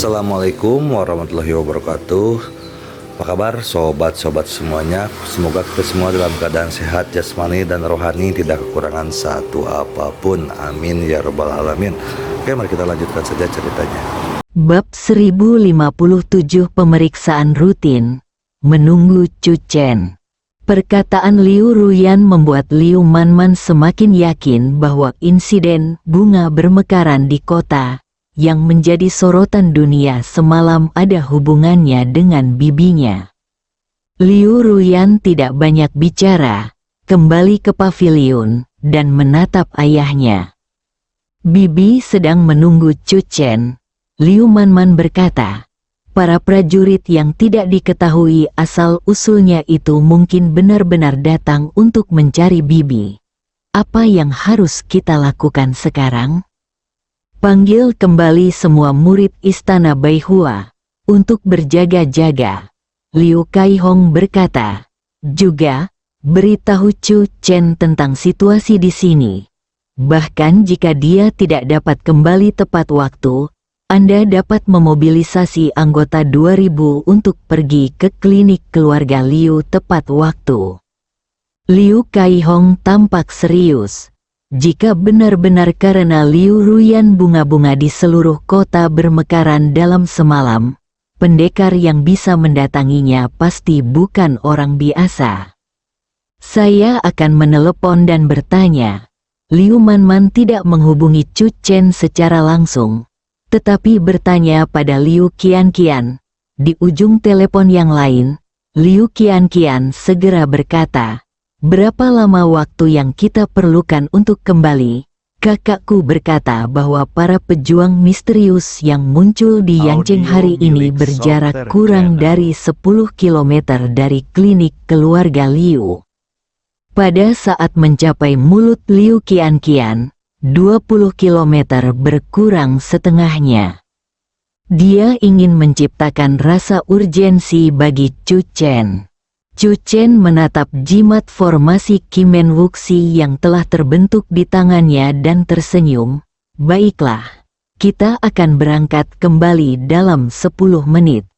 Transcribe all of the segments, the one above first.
Assalamualaikum warahmatullahi wabarakatuh. Apa kabar sobat-sobat semuanya? Semoga kita semua dalam keadaan sehat jasmani dan rohani, tidak kekurangan satu apapun. Amin ya rabbal alamin. Oke, mari kita lanjutkan saja ceritanya. Bab 1057 Pemeriksaan Rutin. Menunggu Cuchen. Perkataan Liu Ruyan membuat Liu Manman semakin yakin bahwa insiden bunga bermekaran di kota yang menjadi sorotan dunia semalam ada hubungannya dengan bibinya. Liu Ruyan tidak banyak bicara, kembali ke pavilion dan menatap ayahnya. Bibi sedang menunggu Cuchen. Liu Manman berkata, para prajurit yang tidak diketahui asal-usulnya itu mungkin benar-benar datang untuk mencari bibi. Apa yang harus kita lakukan sekarang? Panggil kembali semua murid Istana Baihua untuk berjaga-jaga. Liu Kaihong berkata, juga beritahu Chu Chen tentang situasi di sini. Bahkan jika dia tidak dapat kembali tepat waktu, Anda dapat memobilisasi anggota 2000 untuk pergi ke klinik keluarga Liu tepat waktu. Liu Kaihong tampak serius. Jika benar-benar karena Liu Ruyan bunga-bunga di seluruh kota bermekaran dalam semalam, pendekar yang bisa mendatanginya pasti bukan orang biasa. Saya akan menelepon dan bertanya. Liu Manman tidak menghubungi Chu Chen secara langsung, tetapi bertanya pada Liu Qianqian. Di ujung telepon yang lain, Liu Qianqian segera berkata, berapa lama waktu yang kita perlukan untuk kembali? Kakakku berkata bahwa para pejuang misterius yang muncul di Yangcheng hari ini berjarak kurang dari 10 km dari klinik keluarga Liu. Pada saat mencapai mulut Liu Qianqian, 20 km berkurang setengahnya. Dia ingin menciptakan rasa urgensi bagi Chu Chen. Chu Chen menatap jimat formasi Kimen Wuxi yang telah terbentuk di tangannya dan tersenyum. Baiklah, kita akan berangkat kembali dalam 10 menit.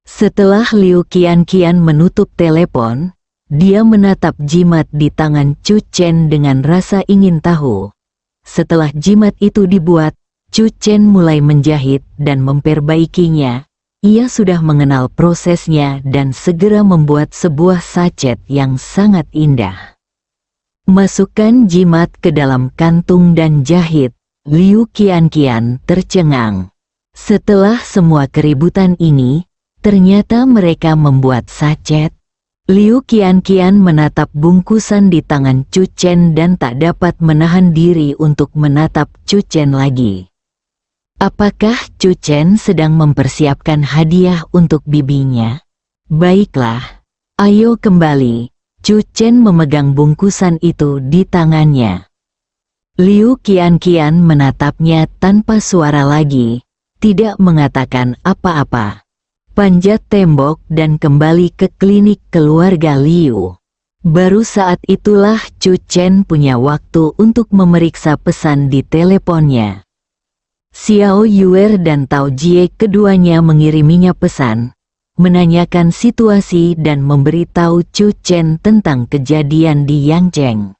Setelah Liu Qianqian menutup telepon, dia menatap jimat di tangan Chu Chen dengan rasa ingin tahu. Setelah jimat itu dibuat, Chu Chen mulai menjahit dan memperbaikinya. Ia sudah mengenal prosesnya dan segera membuat sebuah sachet yang sangat indah. Masukkan jimat ke dalam kantung dan jahit. Liu Qianqian tercengang. Setelah semua keributan ini, ternyata mereka membuat sachet. Liu Qianqian menatap bungkusan di tangan Chu Chen dan tak dapat menahan diri untuk menatap Chu Chen lagi. Apakah Chu Chen sedang mempersiapkan hadiah untuk bibinya? Baiklah, ayo kembali. Chu Chen memegang bungkusan itu di tangannya. Liu Qianqian menatapnya tanpa suara lagi, tidak mengatakan apa-apa. Panjat tembok dan kembali ke klinik keluarga Liu. Baru saat itulah Chu Chen punya waktu untuk memeriksa pesan di teleponnya. Xiao Yuer dan Tao Jie keduanya mengiriminya pesan, menanyakan situasi dan memberitahu Chu Chen tentang kejadian di Yangcheng.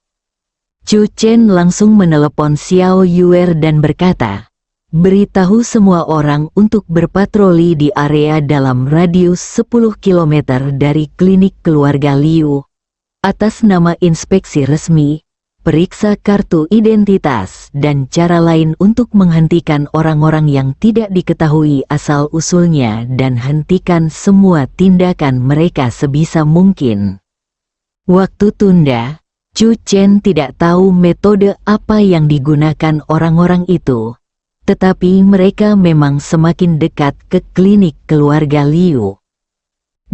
Chu Chen langsung menelepon Xiao Yuer dan berkata, beritahu semua orang untuk berpatroli di area dalam radius 10 km dari klinik keluarga Liu. Atas nama inspeksi resmi, periksa kartu identitas dan cara lain untuk menghentikan orang-orang yang tidak diketahui asal-usulnya dan hentikan semua tindakan mereka sebisa mungkin. Waktu tunda, Chu Chen tidak tahu metode apa yang digunakan orang-orang itu, tetapi mereka memang semakin dekat ke klinik keluarga Liu.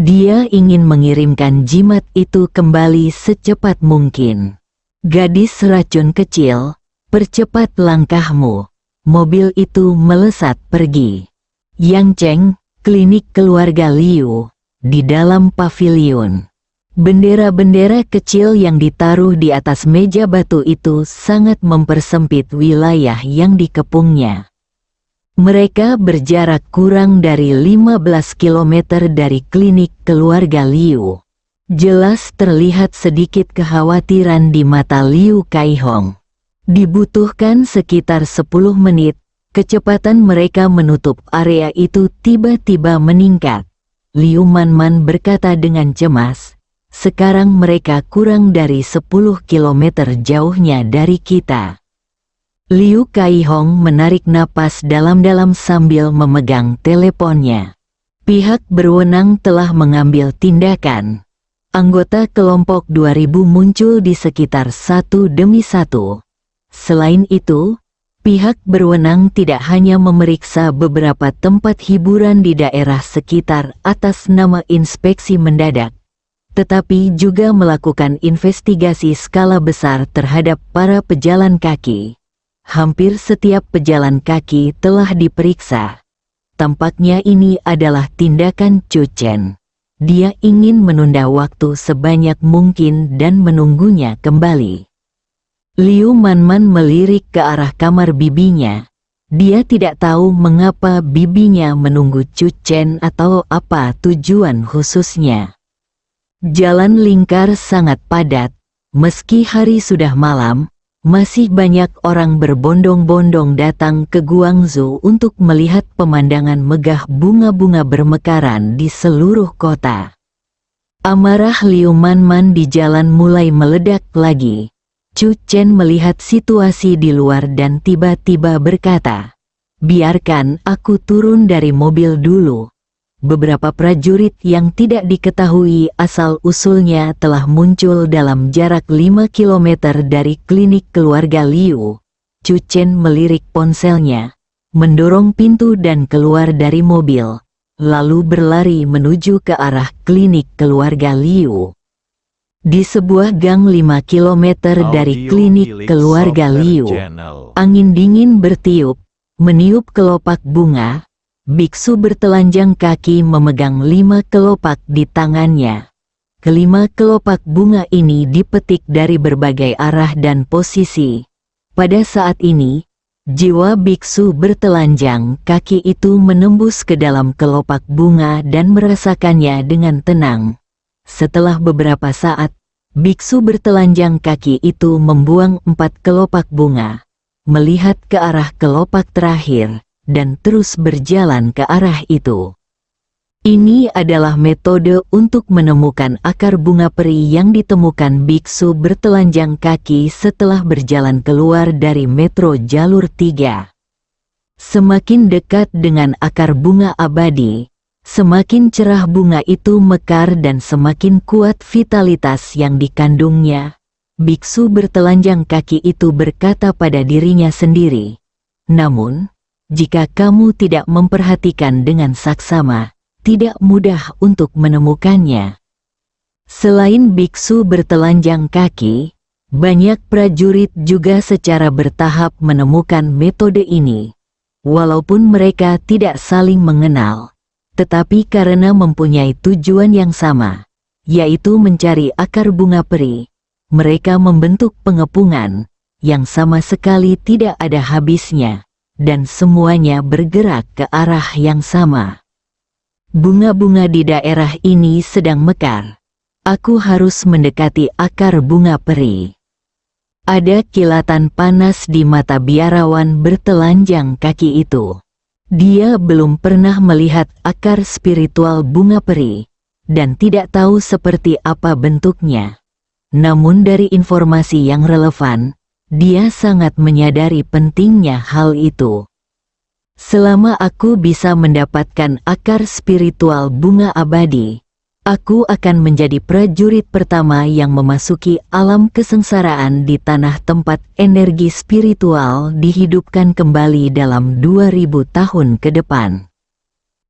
Dia ingin mengirimkan jimat itu kembali secepat mungkin. Gadis racun kecil, percepat langkahmu. Mobil itu melesat pergi. Yangcheng, klinik keluarga Liu, di dalam pavilion. Bendera-bendera kecil yang ditaruh di atas meja batu itu sangat mempersempit wilayah yang dikepungnya. Mereka berjarak kurang dari 15 km dari klinik keluarga Liu. Jelas terlihat sedikit kekhawatiran di mata Liu Kaihong. Dibutuhkan sekitar 10 menit, kecepatan mereka menutup area itu tiba-tiba meningkat. Liu Manman berkata dengan cemas, "Sekarang mereka kurang dari 10 km jauhnya dari kita." Liu Kaihong menarik napas dalam-dalam sambil memegang teleponnya. Pihak berwenang telah mengambil tindakan. Anggota kelompok 2000 muncul di sekitar satu demi satu. Selain itu, pihak berwenang tidak hanya memeriksa beberapa tempat hiburan di daerah sekitar atas nama inspeksi mendadak, tetapi juga melakukan investigasi skala besar terhadap para pejalan kaki. Hampir setiap pejalan kaki telah diperiksa. Tampaknya ini adalah tindakan Chu Chen. Dia ingin menunda waktu sebanyak mungkin dan menunggunya kembali. Liu Manman melirik ke arah kamar bibinya. Dia tidak tahu mengapa bibinya menunggu Chu Chen atau apa tujuan khususnya. Jalan lingkar sangat padat. Meski hari sudah malam, masih banyak orang berbondong-bondong datang ke Guangzhou untuk melihat pemandangan megah bunga-bunga bermekaran di seluruh kota. Amarah Liu Manman di jalan mulai meledak lagi. Chu Chen melihat situasi di luar dan tiba-tiba berkata, "Biarkan aku turun dari mobil dulu." Beberapa prajurit yang tidak diketahui asal-usulnya telah muncul dalam jarak 5 km dari klinik keluarga Liu. Chu Chen melirik ponselnya, mendorong pintu dan keluar dari mobil, lalu berlari menuju ke arah klinik keluarga Liu. Di sebuah gang 5 km dari klinik keluarga Liu, angin dingin bertiup, meniup kelopak bunga. Biksu bertelanjang kaki memegang 5 kelopak di tangannya. Kelima kelopak bunga ini dipetik dari berbagai arah dan posisi. Pada saat ini, jiwa biksu bertelanjang kaki itu menembus ke dalam kelopak bunga dan merasakannya dengan tenang. Setelah beberapa saat, biksu bertelanjang kaki itu membuang 4 kelopak bunga, melihat ke arah kelopak terakhir, dan terus berjalan ke arah itu. Ini adalah metode untuk menemukan akar bunga peri yang ditemukan biksu bertelanjang kaki setelah berjalan keluar dari metro jalur 3. Semakin dekat dengan akar bunga abadi, semakin cerah bunga itu mekar dan semakin kuat vitalitas yang dikandungnya. Biksu bertelanjang kaki itu berkata pada dirinya sendiri, "Namun, jika kamu tidak memperhatikan dengan saksama, tidak mudah untuk menemukannya." Selain biksu bertelanjang kaki, banyak prajurit juga secara bertahap menemukan metode ini. Walaupun mereka tidak saling mengenal, tetapi karena mempunyai tujuan yang sama, yaitu mencari akar bunga peri, mereka membentuk pengepungan yang sama sekali tidak ada habisnya. Dan semuanya bergerak ke arah yang sama. Bunga-bunga di daerah ini sedang mekar. Aku harus mendekati akar bunga peri. Ada kilatan panas di mata biarawan bertelanjang kaki itu. Dia belum pernah melihat akar spiritual bunga peri, dan tidak tahu seperti apa bentuknya. Namun dari informasi yang relevan, dia sangat menyadari pentingnya hal itu. Selama aku bisa mendapatkan akar spiritual bunga abadi, aku akan menjadi prajurit pertama yang memasuki alam kesengsaraan di tanah tempat energi spiritual dihidupkan kembali dalam 2000 tahun ke depan.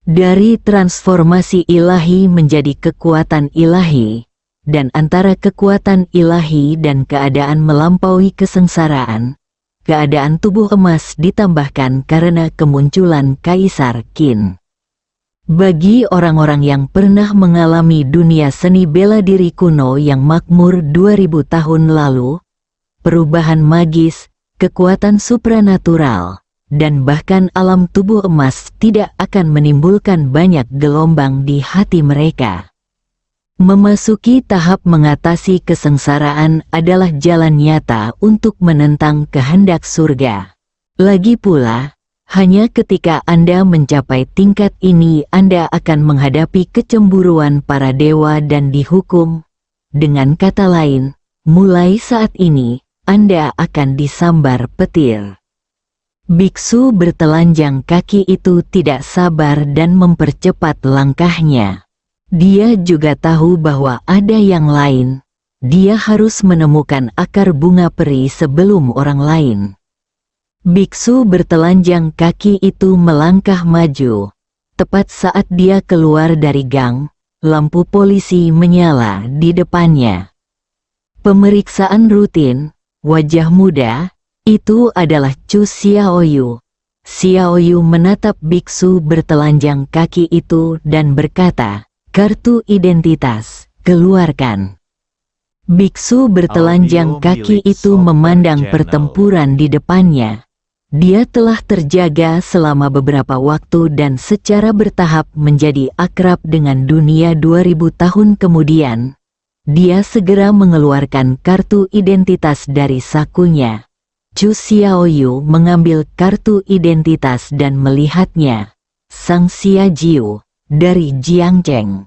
Dari transformasi ilahi menjadi kekuatan ilahi, dan antara kekuatan ilahi dan keadaan melampaui kesengsaraan, keadaan tubuh emas ditambahkan karena kemunculan Kaisar Qin. Bagi orang-orang yang pernah mengalami dunia seni bela diri kuno yang makmur 2000 tahun lalu, perubahan magis, kekuatan supranatural, dan bahkan alam tubuh emas tidak akan menimbulkan banyak gelombang di hati mereka. Memasuki tahap mengatasi kesengsaraan adalah jalan nyata untuk menentang kehendak surga. Lagi pula, hanya ketika Anda mencapai tingkat ini Anda akan menghadapi kecemburuan para dewa dan dihukum. Dengan kata lain, mulai saat ini, Anda akan disambar petir. Biksu bertelanjang kaki itu tidak sabar dan mempercepat langkahnya. Dia juga tahu bahwa ada yang lain. Dia harus menemukan akar bunga peri sebelum orang lain. Biksu bertelanjang kaki itu melangkah maju. Tepat saat dia keluar dari gang, lampu polisi menyala di depannya. Pemeriksaan rutin, wajah muda, itu adalah Chu Xiaoyu. Xiaoyu menatap biksu bertelanjang kaki itu dan berkata, "Kartu identitas, keluarkan." Biksu bertelanjang kaki itu memandang pertempuran di depannya. Dia telah terjaga selama beberapa waktu dan secara bertahap menjadi akrab dengan dunia 2000 tahun kemudian. Dia segera mengeluarkan kartu identitas dari sakunya. Chu Xiaoyu mengambil kartu identitas dan melihatnya. Sang Xia Jiu dari Jiangcheng.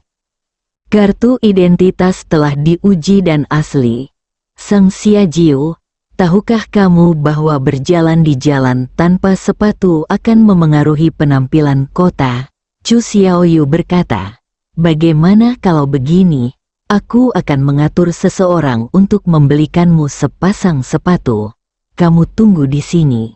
Kartu identitas telah diuji dan asli. Sang Xia Jiu, tahukah kamu bahwa berjalan di jalan tanpa sepatu akan memengaruhi penampilan kota? Chu Xiaoyu berkata, "Bagaimana kalau begini? Aku akan mengatur seseorang untuk membelikanmu sepasang sepatu. Kamu tunggu di sini."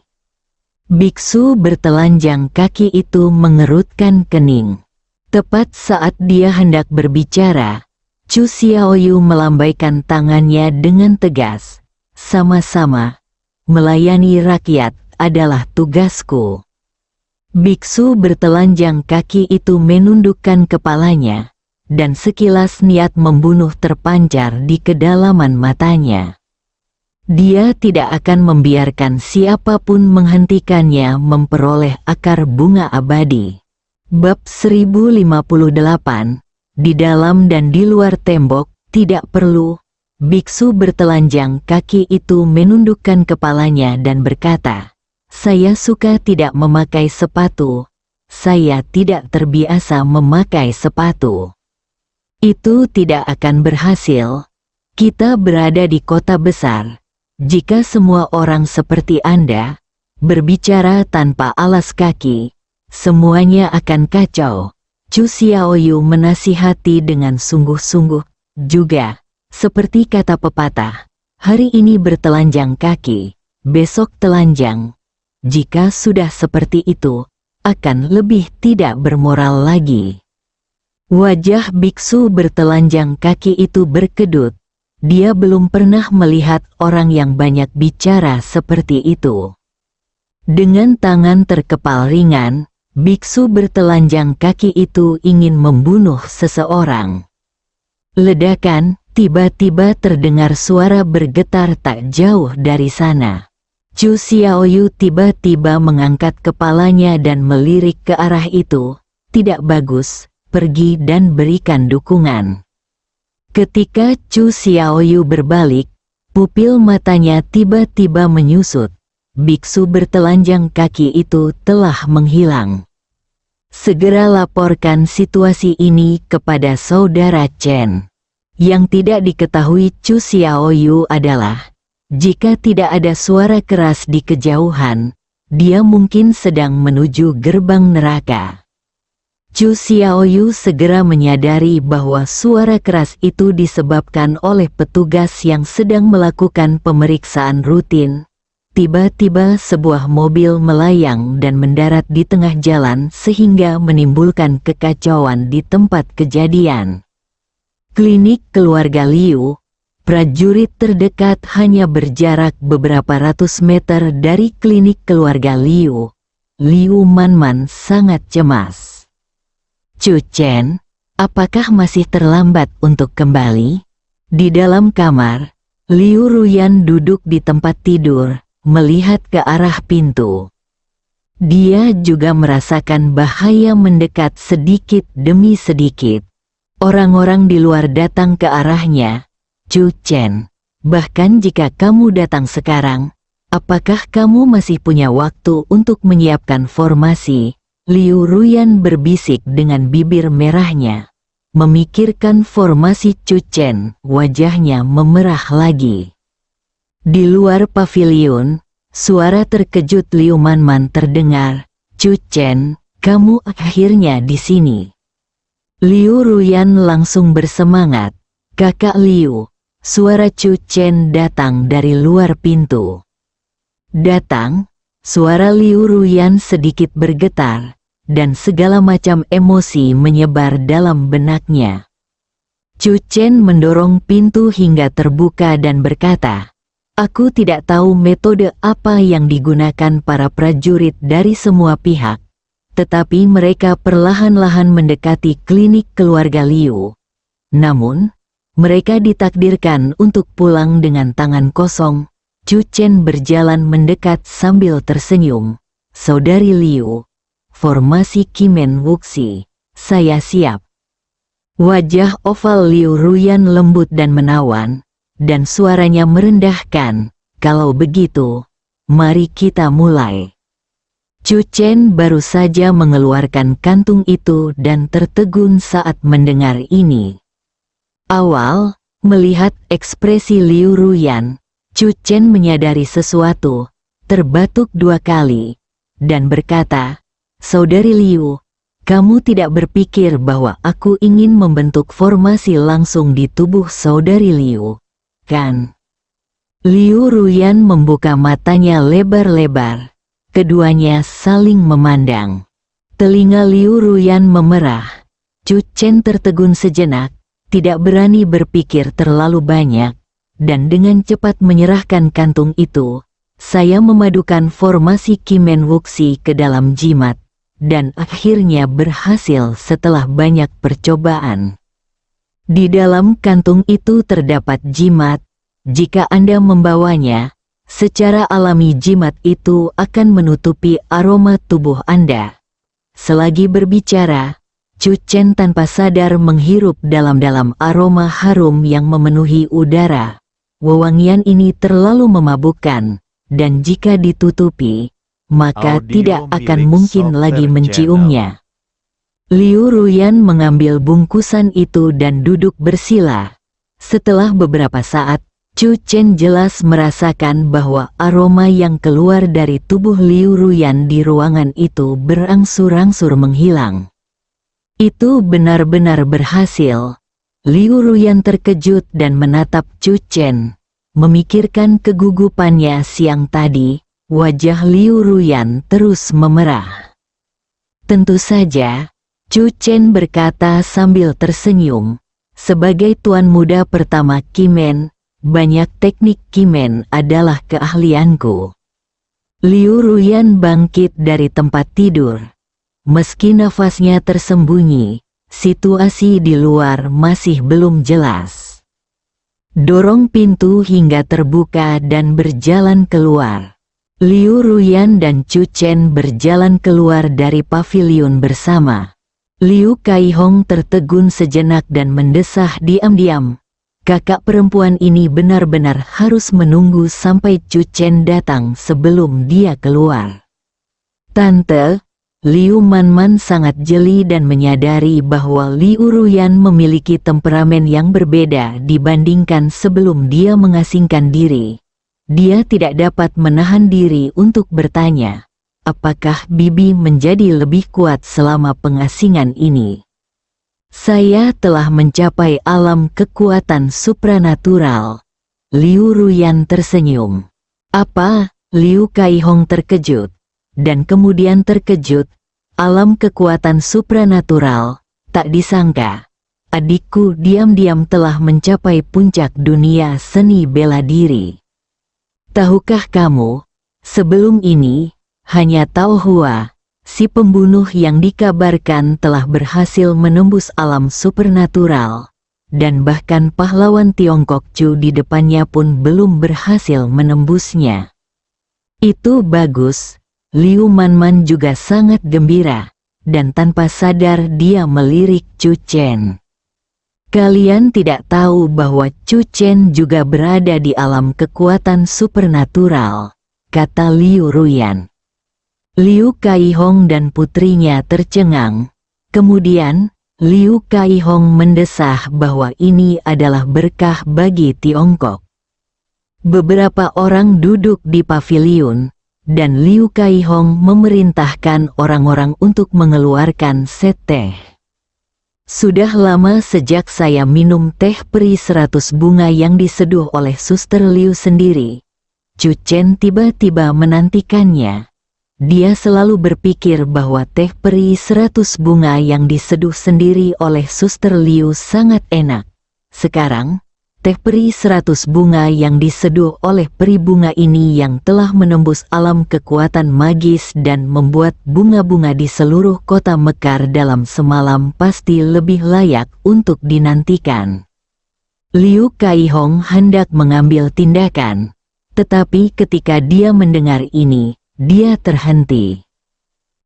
Biksu bertelanjang kaki itu mengerutkan kening. Tepat saat dia hendak berbicara, Chu Xiaoyu melambaikan tangannya dengan tegas. "Sama-sama, melayani rakyat adalah tugasku." Biksu bertelanjang kaki itu menundukkan kepalanya, dan sekilas niat membunuh terpancar di kedalaman matanya. Dia tidak akan membiarkan siapapun menghentikannya memperoleh akar bunga abadi. Bab 1058, di dalam dan di luar tembok, tidak perlu. Biksu bertelanjang kaki itu menundukkan kepalanya dan berkata, "Saya suka tidak memakai sepatu. Saya tidak terbiasa memakai sepatu." Itu tidak akan berhasil. Kita berada di kota besar. Jika semua orang seperti Anda, berbicara tanpa alas kaki, semuanya akan kacau. Chu Xiaoyu menasihati dengan sungguh-sungguh. Juga, seperti kata pepatah, hari ini bertelanjang kaki, besok telanjang. Jika sudah seperti itu, akan lebih tidak bermoral lagi. Wajah biksu bertelanjang kaki itu berkedut. Dia belum pernah melihat orang yang banyak bicara seperti itu. Dengan tangan terkepal ringan, biksu bertelanjang kaki itu ingin membunuh seseorang. Ledakan, tiba-tiba terdengar suara bergetar tak jauh dari sana. Chu Xiaoyu tiba-tiba mengangkat kepalanya dan melirik ke arah itu. "Tidak bagus, pergi dan berikan dukungan." Ketika Chu Xiaoyu berbalik, pupil matanya tiba-tiba menyusut. Biksu bertelanjang kaki itu telah menghilang. "Segera laporkan situasi ini kepada saudara Chen." Yang tidak diketahui Chu Xiaoyu adalah, jika tidak ada suara keras di kejauhan, dia mungkin sedang menuju gerbang neraka. Chu Xiaoyu segera menyadari bahwa suara keras itu disebabkan oleh petugas yang sedang melakukan pemeriksaan rutin. Tiba-tiba sebuah mobil melayang dan mendarat di tengah jalan sehingga menimbulkan kekacauan di tempat kejadian. Klinik keluarga Liu, prajurit terdekat hanya berjarak beberapa ratus meter dari klinik keluarga Liu. Liu Manman sangat cemas. "Chu Chen, apakah masih terlambat untuk kembali?" Di dalam kamar, Liu Ruyan duduk di tempat tidur, melihat ke arah pintu. Dia juga merasakan bahaya mendekat sedikit demi sedikit. Orang-orang di luar datang ke arahnya. Chu Chen, bahkan jika kamu datang sekarang, apakah kamu masih punya waktu untuk menyiapkan formasi? Liu Ruyan berbisik dengan bibir merahnya. Memikirkan formasi Chu Chen, wajahnya memerah lagi. Di luar pavilion, suara terkejut Liu Manman terdengar. Chu Chen, kamu akhirnya di sini. Liu Ruyan langsung bersemangat. Kakak Liu, suara Chu Chen datang dari luar pintu. Datang, suara Liu Ruyan sedikit bergetar, dan segala macam emosi menyebar dalam benaknya. Chu Chen mendorong pintu hingga terbuka dan berkata, "Aku tidak tahu metode apa yang digunakan para prajurit dari semua pihak, tetapi mereka perlahan-lahan mendekati klinik keluarga Liu. Namun, mereka ditakdirkan untuk pulang dengan tangan kosong." Chu Chen berjalan mendekat sambil tersenyum. "Saudari Liu, formasi Kimen Wuxi, saya siap." Wajah oval Liu Ruyan lembut dan menawan, dan suaranya merendahkan. "Kalau begitu, mari kita mulai." Chu Chen baru saja mengeluarkan kantung itu dan tertegun saat mendengar ini. Awal, melihat ekspresi Liu Ruyan, Chu Chen menyadari sesuatu, terbatuk 2 kali, dan berkata, "Saudari Liu, kamu tidak berpikir bahwa aku ingin membentuk formasi langsung di tubuh saudari Liu, kan?" Liu Ruyan membuka matanya lebar-lebar. Keduanya saling memandang. Telinga Liu Ruyan memerah. Chu Chen tertegun sejenak, tidak berani berpikir terlalu banyak, dan dengan cepat menyerahkan kantung itu. "Saya memadukan formasi Kimen Wuxi ke dalam jimat, dan akhirnya berhasil setelah banyak percobaan. Di dalam kantung itu terdapat jimat. Jika Anda membawanya, secara alami jimat itu akan menutupi aroma tubuh Anda." Selagi berbicara, Chu Chen tanpa sadar menghirup dalam-dalam aroma harum yang memenuhi udara. Wewangian ini terlalu memabukkan, dan jika ditutupi, maka tidak akan mungkin lagi menciumnya. Liu Ruyan mengambil bungkusan itu dan duduk bersila. Setelah beberapa saat, Chu Chen jelas merasakan bahwa aroma yang keluar dari tubuh Liu Ruyan di ruangan itu berangsur-angsur menghilang. Itu benar-benar berhasil. Liu Ruyan terkejut dan menatap Chu Chen. Memikirkan kegugupannya siang tadi, wajah Liu Ruyan terus memerah. "Tentu saja," Chu Chen berkata sambil tersenyum. "Sebagai tuan muda pertama Kimen, banyak teknik Kimen adalah keahlianku." Liu Ruyan bangkit dari tempat tidur. Meski nafasnya tersembunyi, situasi di luar masih belum jelas. Dorong pintu hingga terbuka dan berjalan keluar. Liu Ruyan dan Chu Chen berjalan keluar dari pavilion bersama. Liu Kaihong tertegun sejenak dan mendesah diam-diam. Kakak perempuan ini benar-benar harus menunggu sampai Chu Chen datang sebelum dia keluar. "Tante," Liu Manman sangat jeli dan menyadari bahwa Liu Ruyan memiliki temperamen yang berbeda dibandingkan sebelum dia mengasingkan diri. Dia tidak dapat menahan diri untuk bertanya, apakah Bibi menjadi lebih kuat selama pengasingan ini? "Saya telah mencapai alam kekuatan supranatural." Liu Ruyan tersenyum. "Apa?" Liu Kaihong terkejut. Dan kemudian terkejut. "Alam kekuatan supranatural, tak disangka. Adikku diam-diam telah mencapai puncak dunia seni bela diri. Tahukah kamu, sebelum ini, hanya Tao Hua, si pembunuh yang dikabarkan telah berhasil menembus alam supernatural, dan bahkan pahlawan Tiongkok Chu di depannya pun belum berhasil menembusnya." "Itu bagus." Liu Manman juga sangat gembira, dan tanpa sadar dia melirik Chu Chen. Kalian tidak tahu bahwa Chu Chen juga berada di alam kekuatan supernatural, kata Liu Ruyan. Liu Kaihong dan putrinya tercengang. Kemudian, Liu Kaihong mendesah bahwa ini adalah berkah bagi Tiongkok. Beberapa orang duduk di paviliun, dan Liu Kaihong memerintahkan orang-orang untuk mengeluarkan set teh. Sudah lama sejak saya minum teh peri 100 bunga yang diseduh oleh Suster Liu sendiri. Chu Chen tiba-tiba menantikannya. Dia selalu berpikir bahwa teh peri 100 bunga yang diseduh sendiri oleh Suster Liu sangat enak. Sekarang, teh peri 100 bunga yang diseduh oleh peri bunga ini yang telah menembus alam kekuatan magis dan membuat bunga-bunga di seluruh kota mekar dalam semalam pasti lebih layak untuk dinantikan. Liu Kaihong hendak mengambil tindakan, tetapi ketika dia mendengar ini, dia terhenti.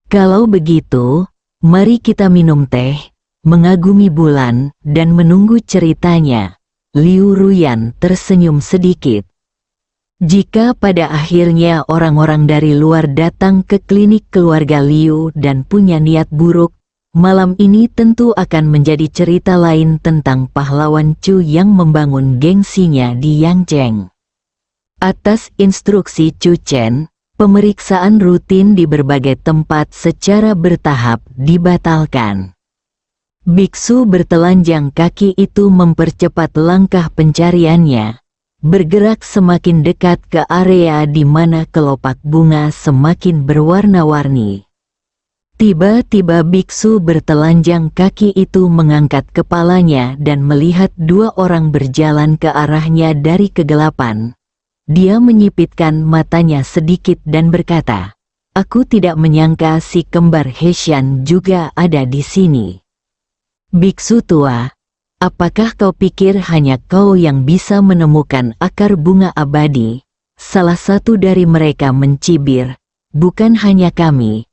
Kalau begitu, mari kita minum teh, mengagumi bulan, dan menunggu ceritanya. Liu Ruyan tersenyum sedikit. Jika pada akhirnya orang-orang dari luar datang ke klinik keluarga Liu dan punya niat buruk, malam ini tentu akan menjadi cerita lain tentang pahlawan Chu yang membangun gengsinya di Yangcheng. Atas instruksi Chu Chen, pemeriksaan rutin di berbagai tempat secara bertahap dibatalkan. Biksu bertelanjang kaki itu mempercepat langkah pencariannya, bergerak semakin dekat ke area di mana kelopak bunga semakin berwarna-warni. Tiba-tiba biksu bertelanjang kaki itu mengangkat kepalanya dan melihat dua orang berjalan ke arahnya dari kegelapan. Dia menyipitkan matanya sedikit dan berkata, "Aku tidak menyangka si kembar Heshan juga ada di sini." Biksu tua, apakah kau pikir hanya kau yang bisa menemukan akar bunga abadi? Salah satu dari mereka mencibir, bukan hanya kami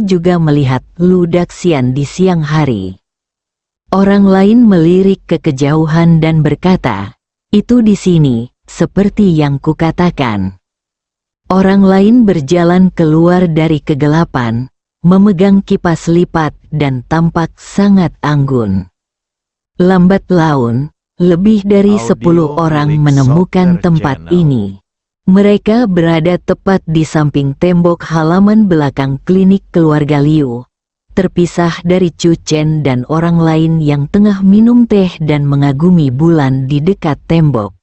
juga melihat Ludaxian di siang hari. Orang lain melirik ke kejauhan dan berkata, itu di sini, seperti yang kukatakan. Orang lain berjalan keluar dari kegelapan, memegang kipas lipat dan tampak sangat anggun. Lambat laun, lebih dari 10 orang menemukan tempat ini. Mereka berada tepat di samping tembok halaman belakang klinik keluarga Liu, terpisah dari Chu Chen dan orang lain yang tengah minum teh dan mengagumi bulan di dekat tembok.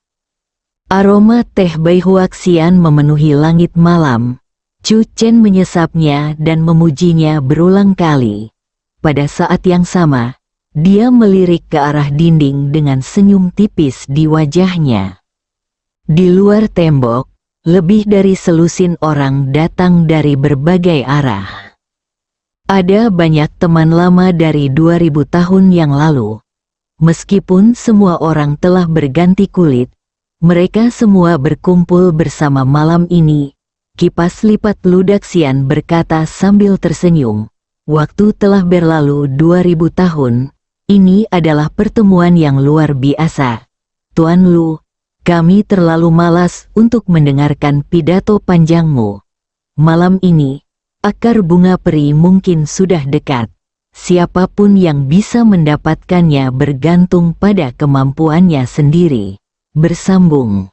Aroma teh Baihuaxian memenuhi langit malam. Chu Chen menyesapnya dan memujinya berulang kali. Pada saat yang sama, dia melirik ke arah dinding dengan senyum tipis di wajahnya. Di luar tembok, lebih dari selusin orang datang dari berbagai arah. Ada banyak teman lama dari 2000 tahun yang lalu. Meskipun semua orang telah berganti kulit, mereka semua berkumpul bersama malam ini. Kipas lipat Ludaxian berkata sambil tersenyum, waktu telah berlalu 2000 tahun, ini adalah pertemuan yang luar biasa. Tuan Lu, kami terlalu malas untuk mendengarkan pidato panjangmu. Malam ini, akar bunga peri mungkin sudah dekat. Siapapun yang bisa mendapatkannya bergantung pada kemampuannya sendiri. Bersambung.